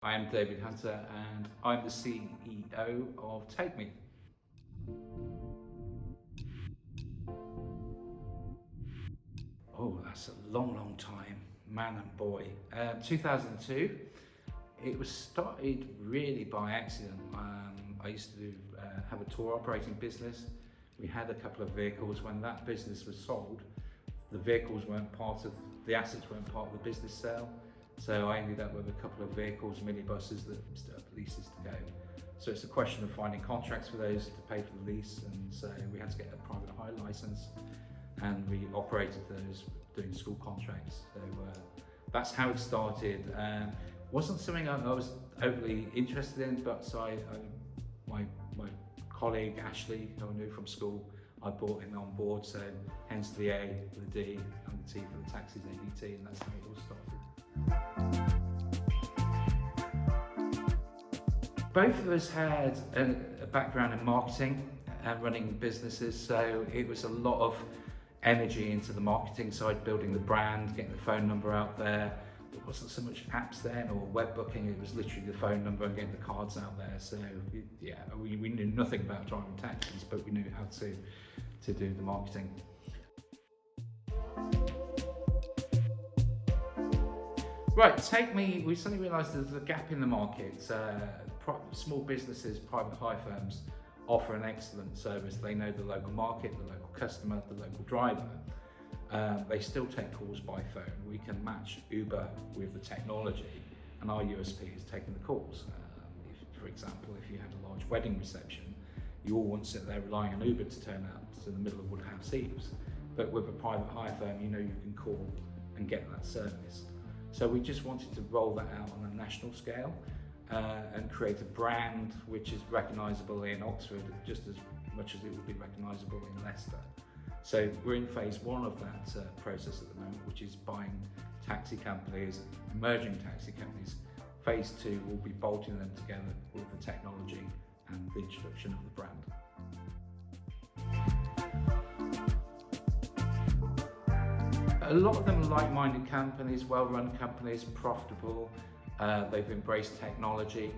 I am David Hunter and I'm the CEO of Take Me. Oh, that's a long time, man and boy. 2002, it was started really by accident. I used to have a tour operating business. We had a couple of vehicles. When that business was sold, the vehicles weren't part of, the assets weren't part of the business sale. So I ended up with a couple of vehicles, minibuses that still have leases to go. So it's a question of finding contracts for those to pay for the lease, and so we had to get a private hire license, and we operated those doing school contracts. So that's how it started. Wasn't something I was overly interested in, but so my colleague Ashley, who I knew from school, I brought him on board. So hence the A, the D, and the T for the taxis ABT, and that's how it all started. Both of us had a background in marketing and running businesses, so it was a lot of energy into the marketing side, building the brand, getting the phone number out there. There wasn't so much apps then or web booking, it was literally the phone number and getting the cards out there. So yeah, we knew nothing about driving taxis, but we knew how to do the marketing. Right, Take Me, we suddenly realised there's a gap in the market. Small businesses, private hire firms offer an excellent service. They know the local market, the local customer, the local driver. They still take calls by phone. We can match Uber with the technology, and our USP is taking the calls. For example, if you had a large wedding reception, you all wouldn't sit there relying on Uber to turn up to the middle of Woodhouse Eaves. But with a private hire firm, you know you can call and get that service. So we just wanted to roll that out on a national scale and create a brand which is recognisable in Oxford just as much as it would be recognisable in Leicester. So we're in phase one of that process at the moment, which is buying taxi companies, emerging taxi companies. Phase two will be bolting them together with the technology and the introduction of the brand. A lot of them are like-minded companies, well-run companies, profitable. They've embraced technology.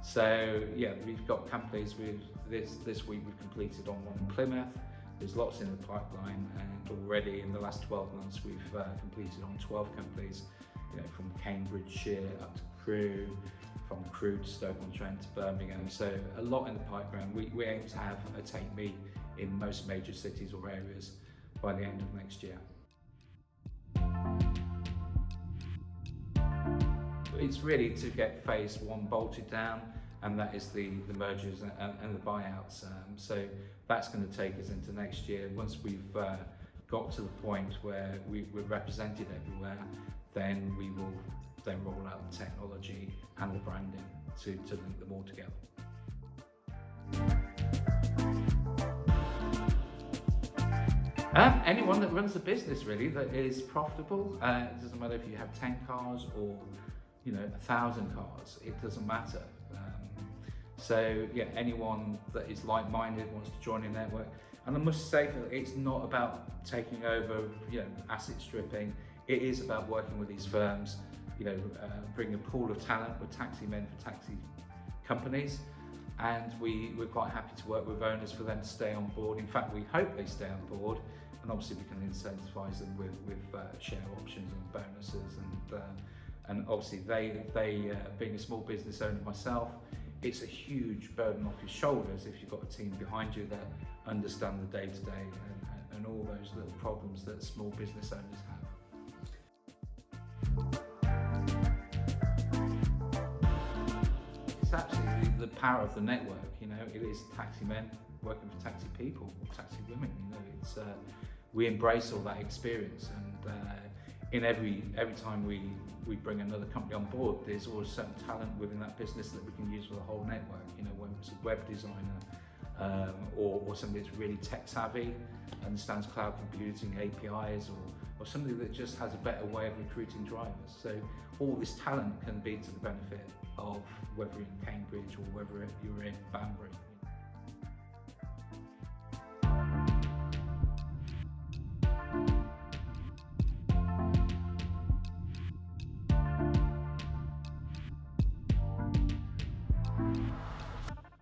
So yeah, we've got companies with this week we've completed on one in Plymouth. There's lots in the pipeline, and already in the last 12 months we've completed on 12 companies, from Cambridgeshire up to Crewe, from Crewe to Stoke-on-Trent to Birmingham. So a lot in the pipeline. We aim to have a Take Me in most major cities or areas by the end of next year. It's really to get phase one bolted down, and that is the mergers and the buyouts. So that's going to take us into next year. Once we've got to the point where we're represented everywhere, then we will then roll out the technology and the branding to link them all together. Anyone that runs a business really that is profitable. It doesn't matter if you have 10 cars or 1,000 cars, it doesn't matter. So yeah, anyone that is like-minded, wants to join a network. And I must say that it's not about taking over, asset stripping. It is about working with these firms, bring a pool of talent with taxi men for taxi companies. And we're quite happy to work with owners for them to stay on board. In fact, we hope they stay on board, and obviously we can incentivise them with share options and bonuses, and obviously they being a small business owner myself, it's a huge burden off your shoulders if you've got a team behind you that understand the day-to-day and all those little problems that small business owners have. It's absolutely the power of the network. It is taxi men working for taxi people, taxi women. We embrace all that experience, and in every time we bring another company on board, there's always certain talent within that business that we can use for the whole network. Whether it's a web designer or somebody that's really tech savvy, understands cloud computing, APIs, or somebody that just has a better way of recruiting drivers. So all this talent can be to the benefit of whether you're in Cambridge or whether you're in Banbury.